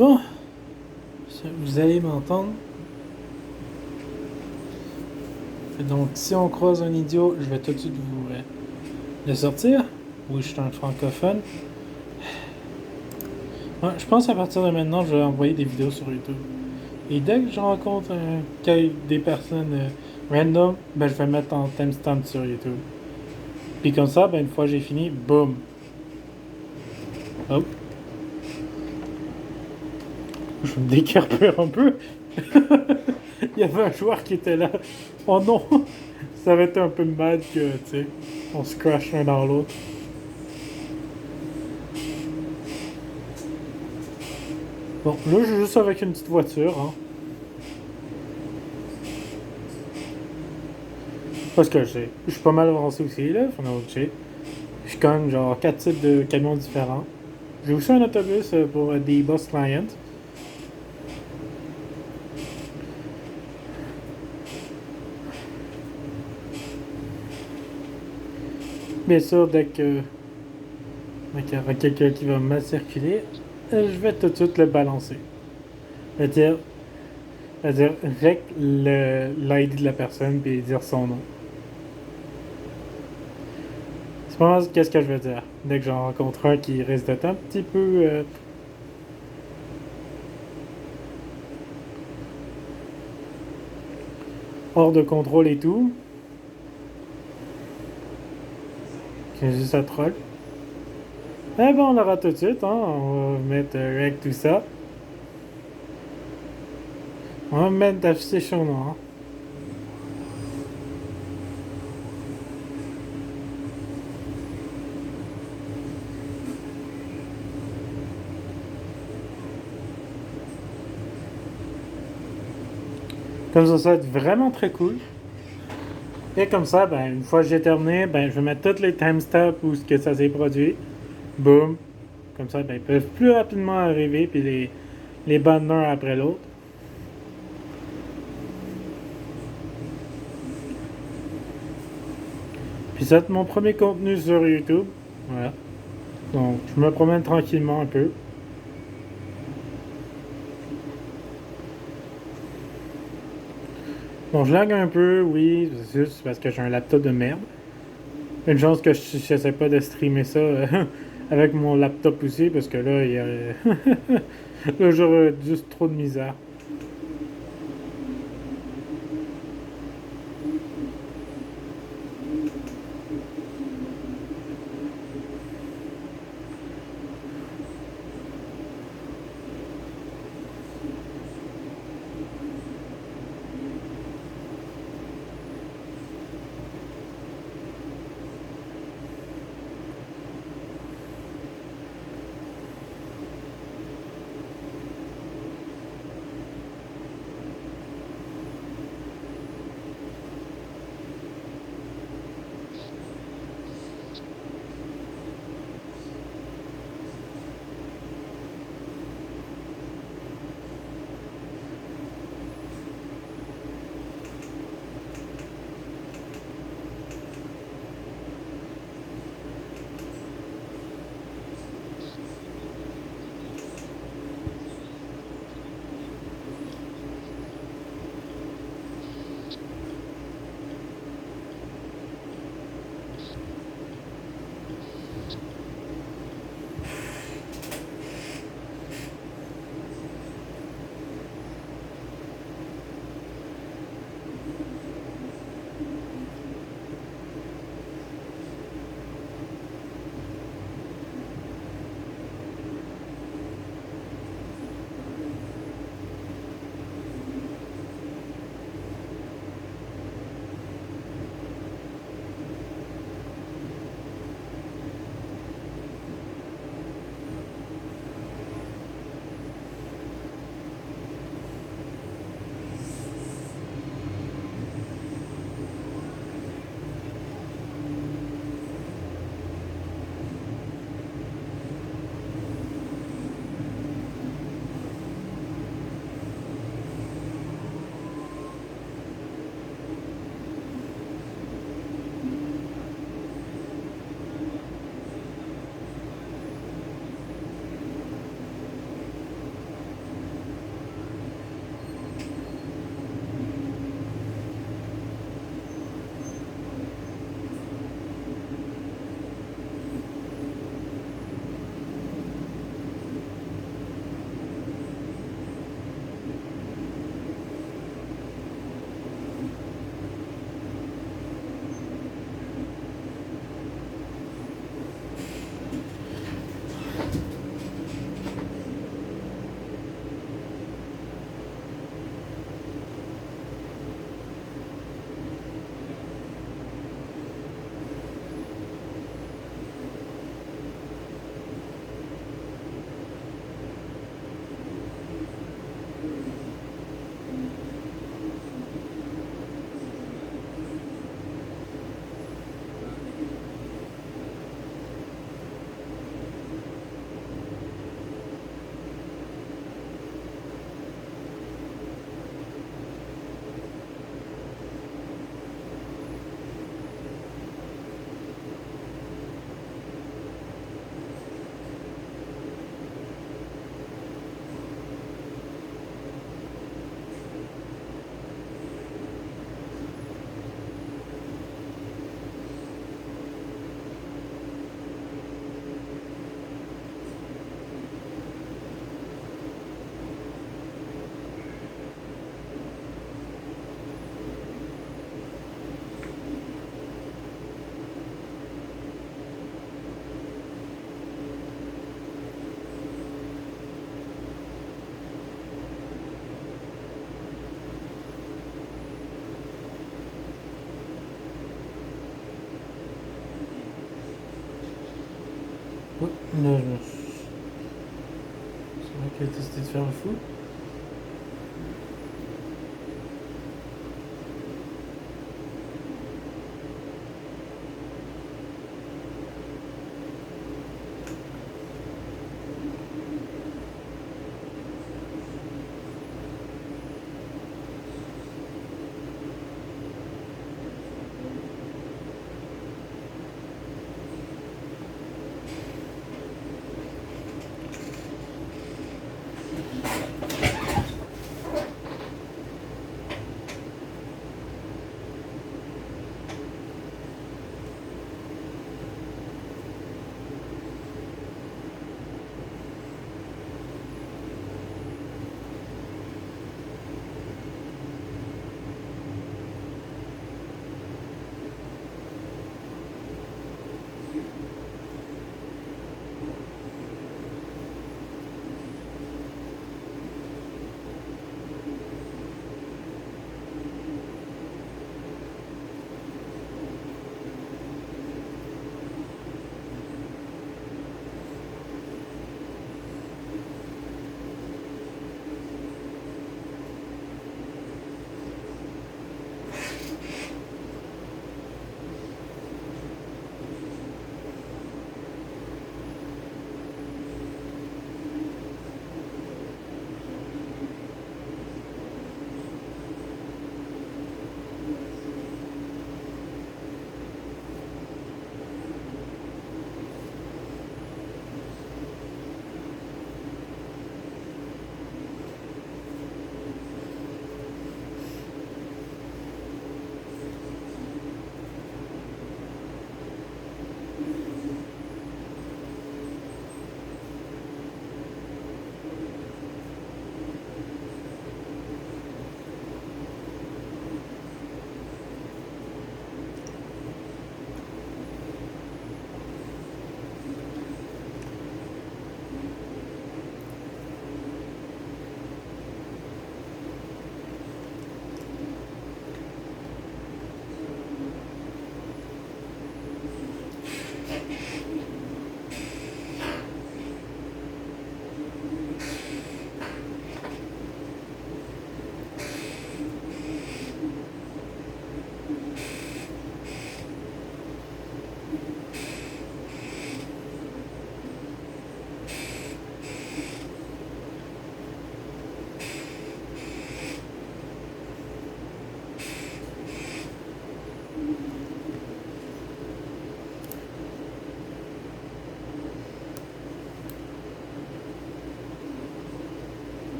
Bon, vous allez m'entendre. Donc, si on croise un idiot, je vais tout de suite vous le sortir. Oui, je suis un francophone. Ouais, je pense à partir de maintenant, je vais envoyer des vidéos sur YouTube. Et dès que je rencontre des personnes random, ben, je vais mettre en timestamp sur YouTube. Puis comme ça, ben, une fois j'ai fini, boum. Hop. Je me décarpure un peu. Il y avait un joueur qui était là. Oh non! Ça va être un peu mal que, tu sais, on se crash l'un dans l'autre. Bon, là, je joue juste avec une petite voiture, hein. Parce que je suis pas mal avancé aussi, là. Je cogne genre 4 types de camions différents. J'ai aussi un autobus pour des boss clients. Bien sûr, dès qu'il y aura quelqu'un qui va mal circuler, je vais tout de suite le balancer. C'est-à-dire, c'est-à-dire rec l'ID de la personne puis dire son nom. C'est pas mal qu'est-ce que je veux dire. Dès que j'en rencontre un qui risque d'être un petit peu hors de contrôle et tout, qui est juste à troll. Eh ben on l'aura tout de suite, hein. On va mettre rec tout ça. On va mettre d'afficher son nom, hein. Comme ça va être vraiment très cool. Et comme ça, ben, une fois que j'ai terminé, ben, je vais mettre toutes les timestamps où ce que ça s'est produit. Boom. Comme ça, ben, ils peuvent plus rapidement arriver, puis les bannent l'un après l'autre. Puis ça va être mon premier contenu sur YouTube. Voilà. Donc, je me promène tranquillement un peu. Bon, je lag un peu, oui, c'est juste parce que j'ai un laptop de merde. Une chance que je sais pas de streamer ça avec mon laptop aussi, parce que là, il y a. là, j'aurais juste trop de misère. Là, c'est vrai qu'il a décidé de faire le fou.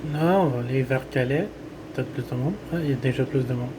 Non, on va aller vers Calais. Peut-être plus de monde. Ah, il y a déjà plus de monde.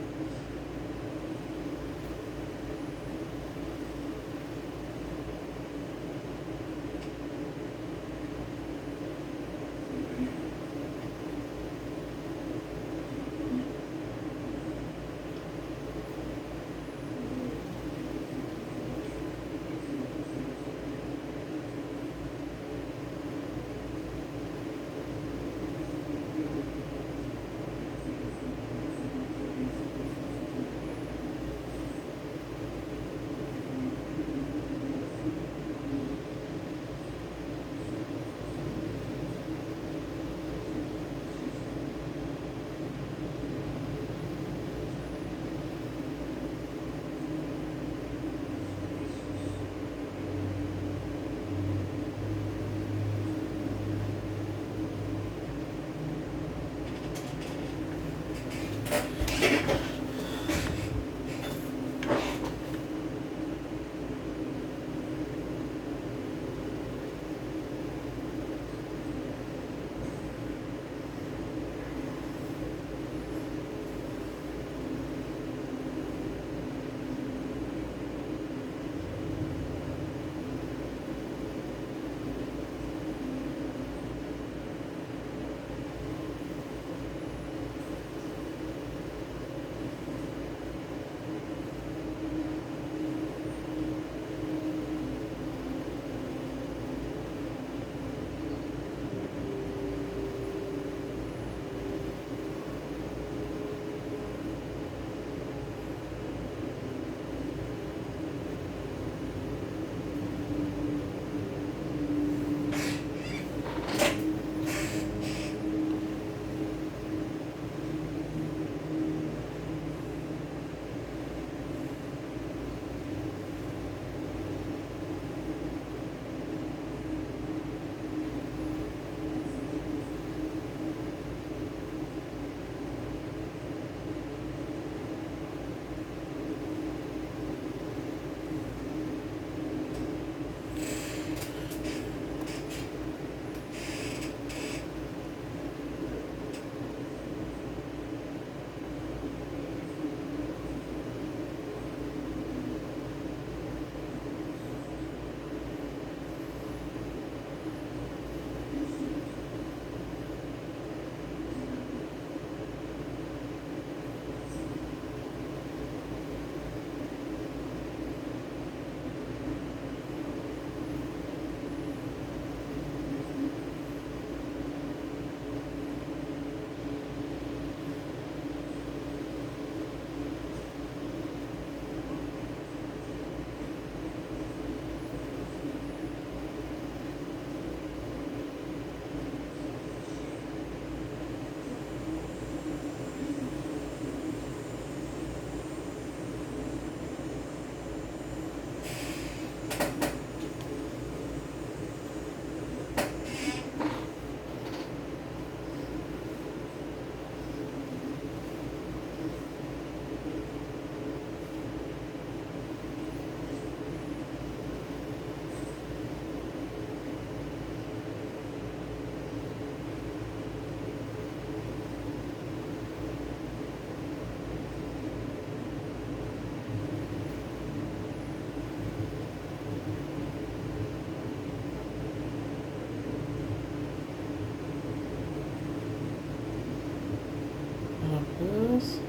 Plus.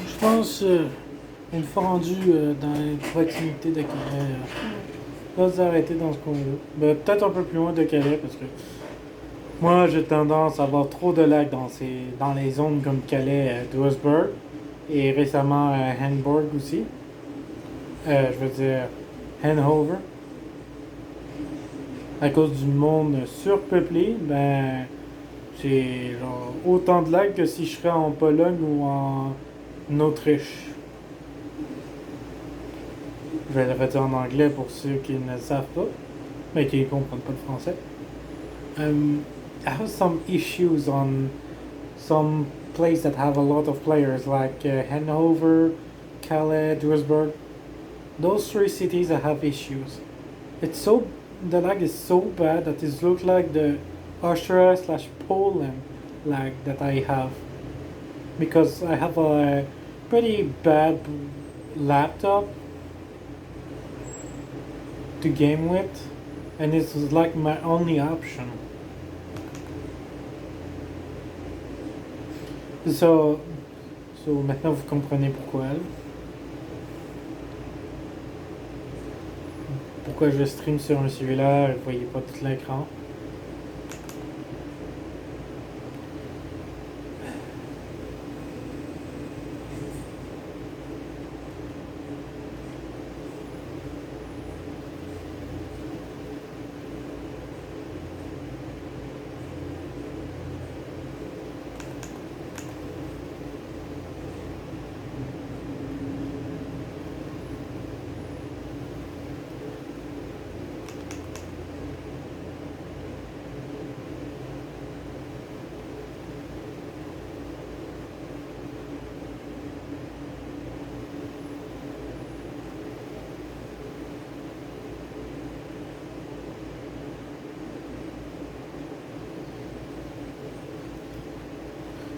Je pense, une fois rendu dans les proximités de Calais, on va s'arrêter dans ce coin-là. Ben, peut-être un peu plus loin de Calais, parce que moi, j'ai tendance à avoir trop de lags dans les zones comme Calais, Duisburg, et récemment Hamburg aussi. Je veux dire, Hanover. à cause du monde surpeuplé, ben j'ai genre autant de lag que si je serais en Pologne ou en Autriche. Je vais le redire en anglais pour ceux qui ne le savent pas, mais qui ne comprennent pas le français. I have some issues on some places that have a lot of players, like Hanover, Calais, Duisburg. Those three cities I have issues. It's so the lag is so bad that it looks like the Austria slash Poland lag that I have because I have a pretty bad laptop to game with, and it's like my only option. So, maintenant vous comprenez pourquoi. Pourquoi je stream sur un celui-là et vous voyez pas tout l'écran.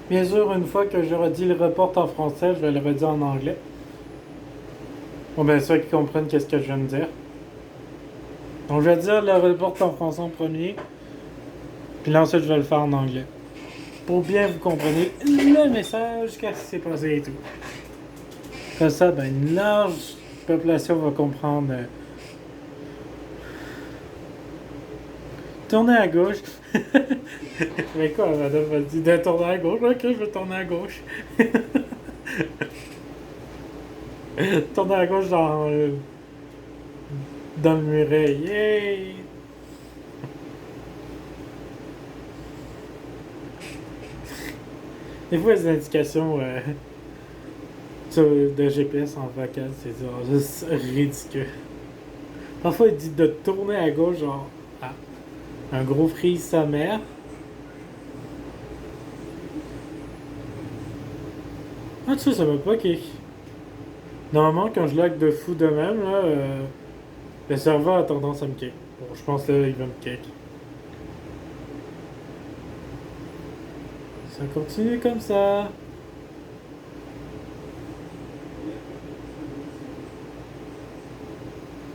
Bien sûr, une fois que j'aurai dit le report en français, je vais le redire en anglais. Bon, bien sûr qu'ils comprennent qu'est-ce que je viens de dire. Donc, je vais dire le report en français en premier, puis là, ensuite, je vais le faire en anglais. Pour bien vous compreniez le message, qu'est-ce qui s'est passé et tout. Comme ça, ben, une large population va comprendre. Tourner à gauche. Mais quoi, madame m'a dit de tourner à gauche. Ok, je vais tourner à gauche. Tourner à gauche dans le muret. Yay! Des fois, les indications de GPS en vocal, c'est genre juste ridicule. Parfois, il dit de tourner à gauche, genre, ah, un gros freeze sa mère. Ah, tu sais, ça m'a pas kick. Normalement, quand je lag de fou de même, là, le serveur a tendance à me kick. Bon, je pense là, il va me kick. Ça continue comme ça.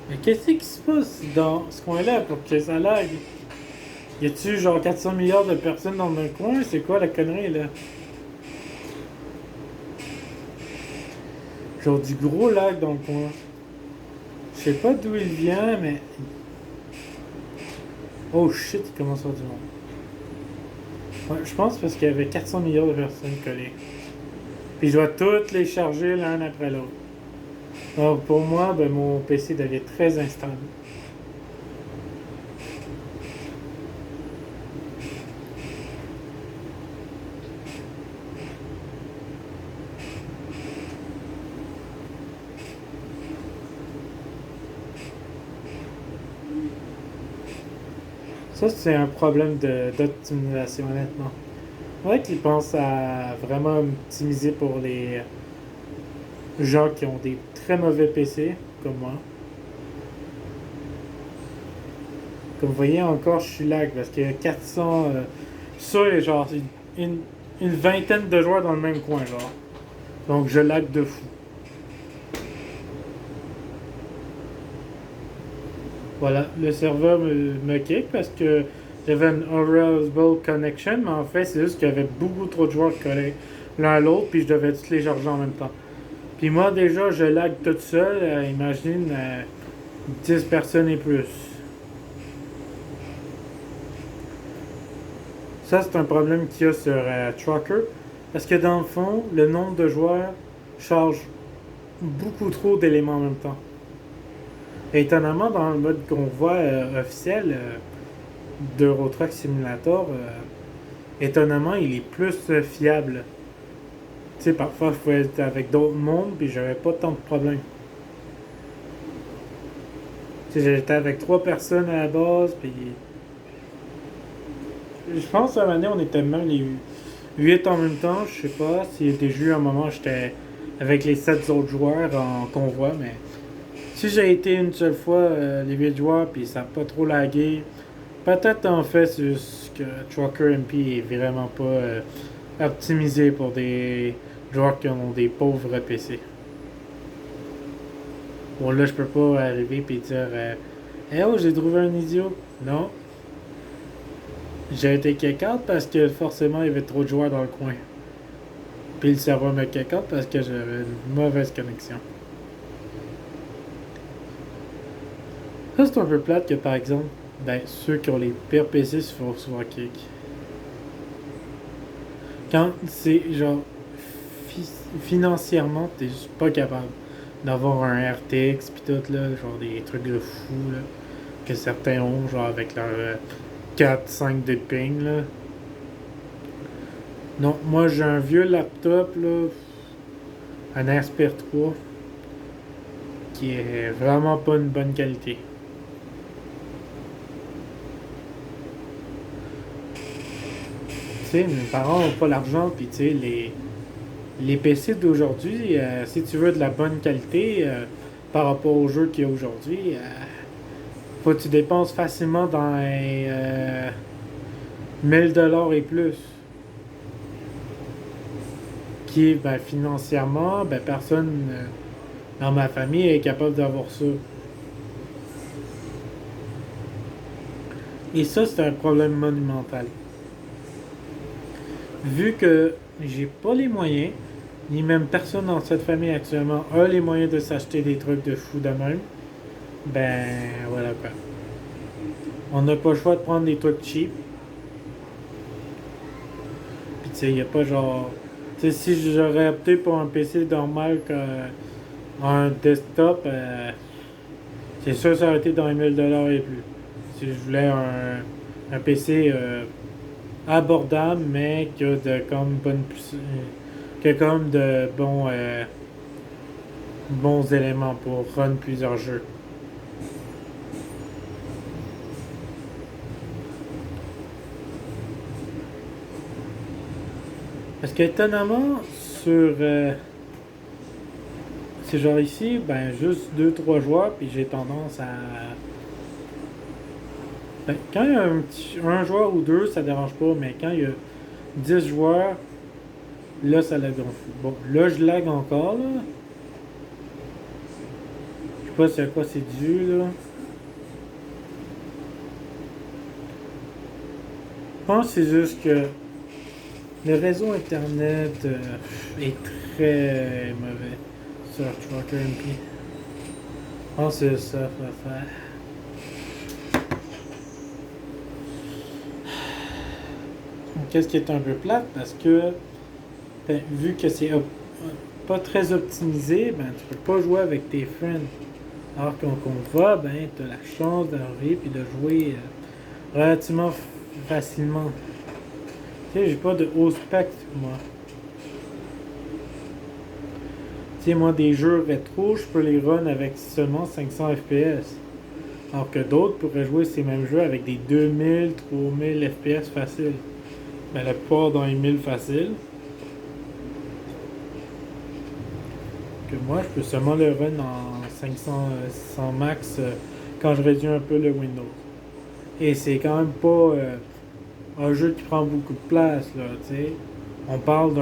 Mais qu'est-ce qui se passe dans ce coin-là pour que ça lag? Y a-tu genre 400 milliards de personnes dans le coin? C'est quoi la connerie là? Genre du gros lag dans le coin. Je sais pas d'où il vient, mais. Oh shit, il commence à avoir du monde. Ouais, je pense parce qu'il y avait 400 milliards de personnes collées. Puis je dois toutes les charger l'un après l'autre. Donc pour moi, ben, mon PC devient très instable. Ça, c'est un problème d'optimisation, honnêtement. Ouais, qu'ils pensent à vraiment optimiser pour les gens qui ont des très mauvais PC, comme moi. Comme vous voyez, encore, je suis lag parce qu'il y a 400. Ça, et genre, une, une vingtaine de joueurs dans le même coin, genre. Donc, je lag de fou. Voilà, le serveur me kick parce que j'avais une Unreasonable Connection, mais en fait, c'est juste qu'il y avait beaucoup trop de joueurs collés l'un à l'autre, puis je devais tous les charger en même temps. Puis moi, déjà, je lag tout seul, imagine 10 personnes et plus. Ça, c'est un problème qu'il y a sur Tracker, parce que dans le fond, le nombre de joueurs charge beaucoup trop d'éléments en même temps. Et étonnamment, dans le mode qu'on voit officiel, d'Euro Truck Simulator, étonnamment, il est plus fiable. Tu sais, parfois, je pouvais être avec d'autres mondes, puis j'avais pas tant de problèmes. Tu sais, j'étais avec 3 personnes à la base, puis je pense à un moment donné, on était même les 8 en même temps. Je sais pas s'il était juste un moment, j'étais avec les 7 autres joueurs en convoi, mais si j'ai été une seule fois les 8 joueurs, puis ça n'a pas trop lagué, peut-être en fait c'est juste que Trucker MP est vraiment pas optimisé pour des joueurs qui ont des pauvres PC. Bon, là, je peux pas arriver et dire Eh oh, j'ai trouvé un idiot. Non. J'ai été kick-out parce que forcément, il y avait trop de joueurs dans le coin. Puis le serveur me kick-out parce que j'avais une mauvaise connexion. Ça, c'est un peu plate que, par exemple, ben, ceux qui ont les pires PC se font souvent kick. Quand c'est genre financièrement, t'es juste pas capable d'avoir un RTX pis tout là, genre des trucs de fou là, que certains ont, genre avec leur 4-5 de ping là. Non, moi j'ai un vieux laptop là, un Aspire 3, qui est vraiment pas une bonne qualité. Tu sais, mes parents ont pas l'argent, puis tu sais, les PC d'aujourd'hui, si tu veux de la bonne qualité par rapport aux jeux qu'il y a aujourd'hui, faut que tu dépenses facilement dans les 1000$ et plus. Qui, ben, financièrement, ben, personne dans ma famille est capable d'avoir ça. Et ça, c'est un problème monumental. Vu que j'ai pas les moyens, ni même personne dans cette famille actuellement a les moyens de s'acheter des trucs de fou de même, ben voilà quoi. On n'a pas le choix de prendre des trucs cheap. Puis tu sais, y a pas genre. Tu sais, si j'aurais opté pour un PC normal qu'un desktop, c'est sûr que ça aurait été dans les 1000$ et plus. Si je voulais un PC abordable, mais que de comme bonne que comme de bons éléments pour run plusieurs jeux. Parce qu'étonnamment, sur ces genre ici, ben juste deux trois joueurs, puis j'ai tendance à. Ben, quand il y a un joueur ou deux, ça dérange pas, mais quand il y a 10 joueurs, là ça lag en fou. Bon, là je lag encore, là. Je sais pas c'est à quoi c'est dû, là. Je pense que c'est juste que le réseau internet est très mauvais sur Trucker MP. Je pense que c'est ça qu'il faut faire. Qu'est-ce qui est un peu plate parce que ben, vu que c'est pas très optimisé, ben tu peux pas jouer avec tes friends. Alors qu'on va, ben tu as la chance d'arriver et de jouer relativement facilement. Tu sais, j'ai pas de haut spectre moi. Tu sais, moi des jeux rétro, je peux les run avec seulement 500 FPS. Alors que d'autres pourraient jouer ces mêmes jeux avec des 2000, 3000 FPS faciles. Ben la plupart dans les 1000 faciles. Que moi, je peux seulement le run en 500, 600 max quand je réduis un peu le Windows. Et c'est quand même pas un jeu qui prend beaucoup de place, là, tu sais. On parle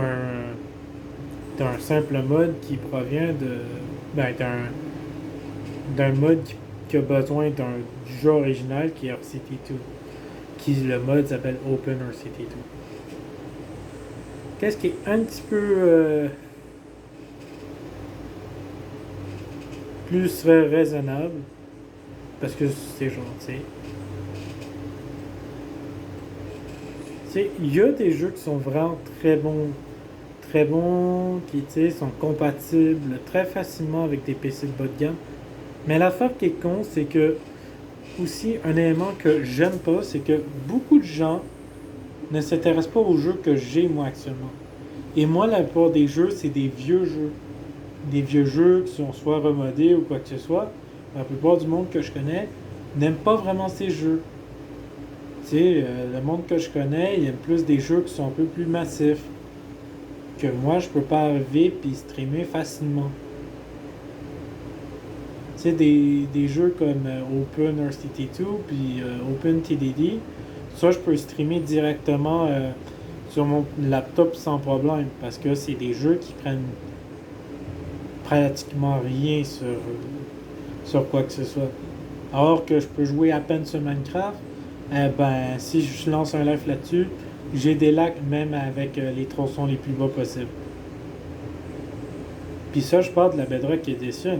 d'un simple mode qui provient de. Ben, d'un mode qui a besoin du jeu original qui est RCT2. Qui le mode s'appelle Open RCT2. Qu'est-ce qui est un petit peu plus raisonnable, parce que c'est genre, tu sais, il y a des jeux qui sont vraiment très bons, qui, tu sais, sont compatibles très facilement avec des PC de bas de gamme. Mais l'affaire qui est con, c'est que aussi, un élément que j'aime pas, c'est que beaucoup de gens ne s'intéressent pas aux jeux que j'ai moi actuellement. Et moi, la plupart des jeux, c'est des vieux jeux. Des vieux jeux qui sont soit remodés ou quoi que ce soit. La plupart du monde que je connais n'aime pas vraiment ces jeux. Tu sais, le monde que je connais, il aime plus des jeux qui sont un peu plus massifs. Que moi, je peux pas arriver puis streamer facilement. Tu sais, des jeux comme Open RCT2 puis Open TDD, ça, je peux streamer directement sur mon laptop sans problème. Parce que c'est des jeux qui prennent pratiquement rien sur quoi que ce soit. Alors que je peux jouer à peine sur Minecraft, ben, si je lance un live là-dessus, j'ai des lags même avec les tronçons les plus bas possibles. Puis ça, je parle de la Bedrock Edition.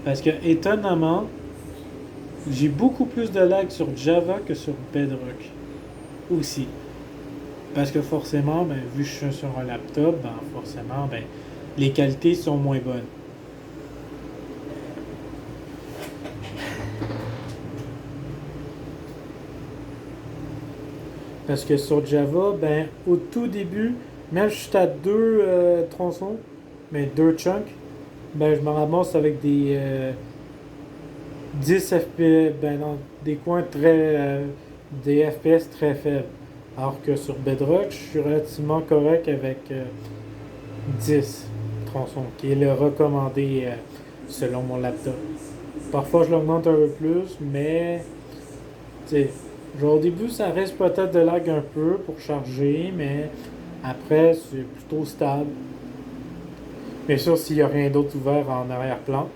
Parce que, étonnamment, j'ai beaucoup plus de lag sur Java que sur Bedrock. Aussi. Parce que forcément, ben, vu que je suis sur un laptop, ben, forcément, ben, les qualités sont moins bonnes. Parce que sur Java, ben, au tout début, même si je suis à deux tronçons, mais deux chunks, ben, je me ramasse avec des 10 FPS, ben non, des coins des FPS très faibles. Alors que sur Bedrock, je suis relativement correct avec 10 tronçons, qui est le recommandé selon mon laptop. Parfois, je l'augmente un peu plus, mais tu sais, genre au début, ça reste peut-être de lag un peu pour charger, mais après, c'est plutôt stable. Bien sûr, s'il n'y a rien d'autre ouvert en arrière-plan,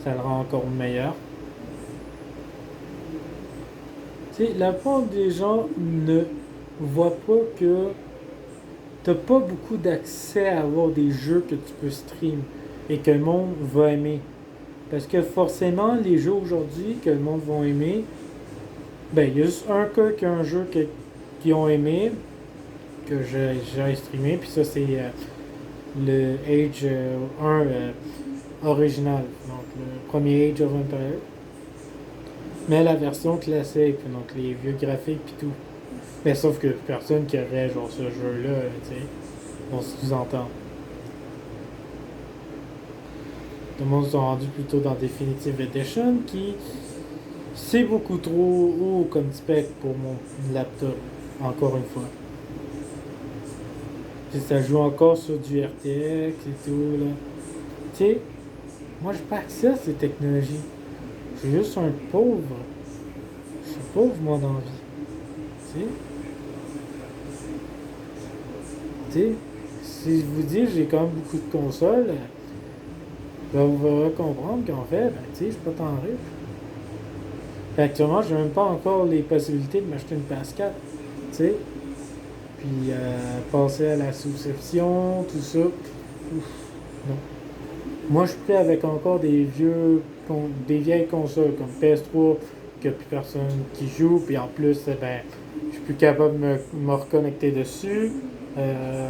ça le rend encore meilleur. Tu sais, la plupart des gens ne voient pas que t'as pas beaucoup d'accès à avoir des jeux que tu peux stream et que le monde va aimer. Parce que forcément, les jeux aujourd'hui que le monde va aimer, ben, il y a juste un cas qui a un jeu qu'ils ont aimé, que j'ai streamé, puis ça, c'est le Age 1 original, donc le premier Age of Empires. Mais la version classique, donc les vieux graphiques puis tout. Mais sauf que personne qui aurait genre ce jeu-là, tu sais, on se sous-entend. Tout le monde sont rendus plutôt dans Definitive Edition qui c'est beaucoup trop haut comme spec pour mon laptop, encore une fois. Puis ça joue encore sur du RTX et tout là. Tu sais, moi j'ai pas accès à ces technologies. Je suis juste un pauvre. Je suis pauvre moi dans la vie. Tu sais? Tu sais, si je vous dis j'ai quand même beaucoup de consoles, ben vous allez comprendre qu'en fait, ben, tu sais, je suis pas tant riche. Fait actuellement, j'ai même pas encore les possibilités de m'acheter une PS4. Tu sais? Puis passer à la souscription, tout ça. Ouf, non. Moi, je suis prêt avec encore des vieilles consoles comme PS3 que plus personne qui joue. Puis en plus, ben, je suis plus capable de me reconnecter dessus. Euh,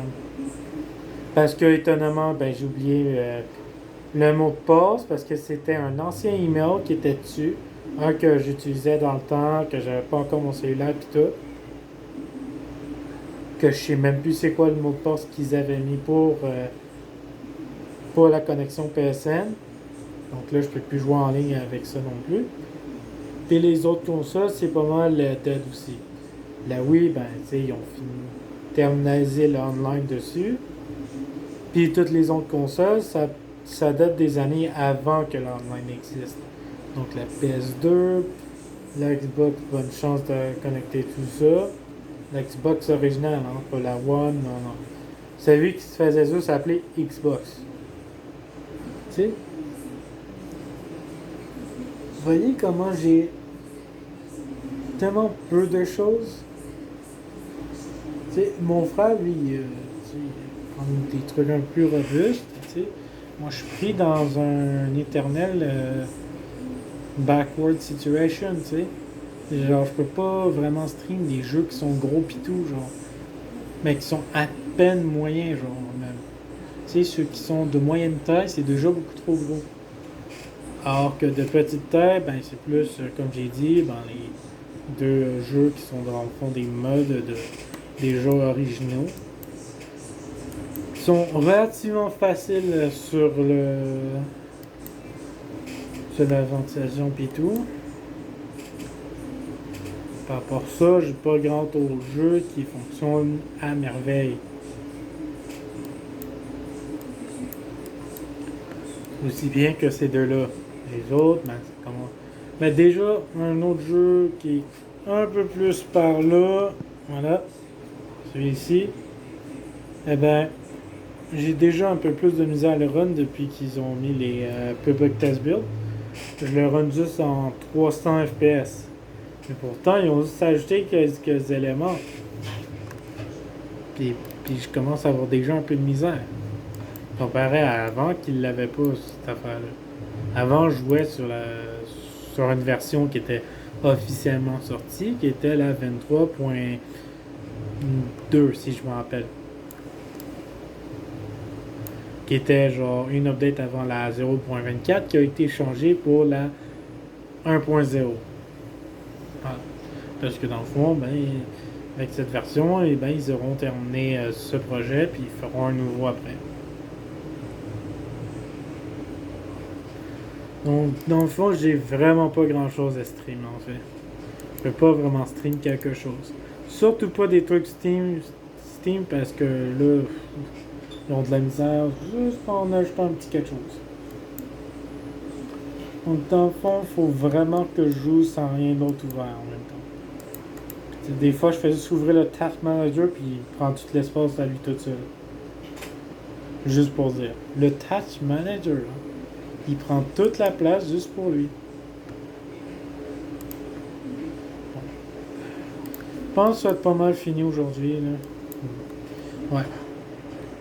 Parce que étonnamment, ben, j'ai oublié le mot de passe parce que c'était un ancien email qui était dessus. Un que j'utilisais dans le temps, que j'avais pas encore mon cellulaire pis tout. Que je sais même plus c'est quoi le mot de passe qu'ils avaient mis pour la connexion PSN. Donc là, je peux plus jouer en ligne avec ça non plus. Puis les autres consoles, c'est pas mal dead aussi. La Wii, ben, tu sais, ils ont terminalisé le online dessus. Puis toutes les autres consoles, ça date des années avant que l'online existe. Donc la PS2, la Xbox, bonne chance de connecter tout ça. La Xbox originale, hein, pas la One, non, non. Celui qui se faisait ça s'appelait Xbox. Tu sais? Vous voyez comment j'ai tellement peu de choses? Tu sais, mon frère, lui, tu sais, il prend des trucs un peu plus robustes, tu sais. Moi, je suis pris dans un éternel backward situation, tu sais. Genre, je peux pas vraiment stream des jeux qui sont gros pis tout, genre. Mais qui sont à peine moyens, genre, même. Tu sais, ceux qui sont de moyenne taille, c'est déjà beaucoup trop gros. Alors que de petite taille, ben, c'est plus, comme j'ai dit, ben, les deux jeux qui sont dans le fond des modes des jeux originaux. Qui sont relativement faciles sur la ventilation et tout. Par rapport à ça, j'ai pas grand autre jeu qui fonctionne à merveille. Aussi bien que ces deux-là. Les autres, ben, c'est comment. Mais déjà, un autre jeu qui est un peu plus par là, voilà, celui-ci, eh ben, j'ai déjà un peu plus de misère à le run depuis qu'ils ont mis les Public Test Build. Je le run juste en 300 FPS. Mais pourtant, ils ont juste ajouté quelques éléments. Puis je commence à avoir déjà un peu de misère. Comparé à avant qu'ils l'avaient pas, cette affaire-là. Avant, je jouais sur une version qui était officiellement sortie, qui était la 23.2, si je me rappelle. Qui était genre une update avant la 0.24 qui a été changée pour la 1.0. Voilà. Parce que dans le fond, ben, avec cette version, eh ben, ils auront terminé ce projet puis ils feront un nouveau après. Donc, dans le fond, j'ai vraiment pas grand chose à stream en fait. Je peux pas vraiment stream quelque chose. Surtout pas des trucs Steam parce que là, ils ont de la misère juste en ajoutant un petit quelque chose. Donc, dans le fond, il faut vraiment que je joue sans rien d'autre ouvert en même temps. Des fois, je fais juste ouvrir le Task Manager puis il prend tout l'espace à lui tout seul. Juste pour dire. Le Task Manager, hein, il prend toute la place juste pour lui. Bon. Je pense que ça va être pas mal fini aujourd'hui. Ouais.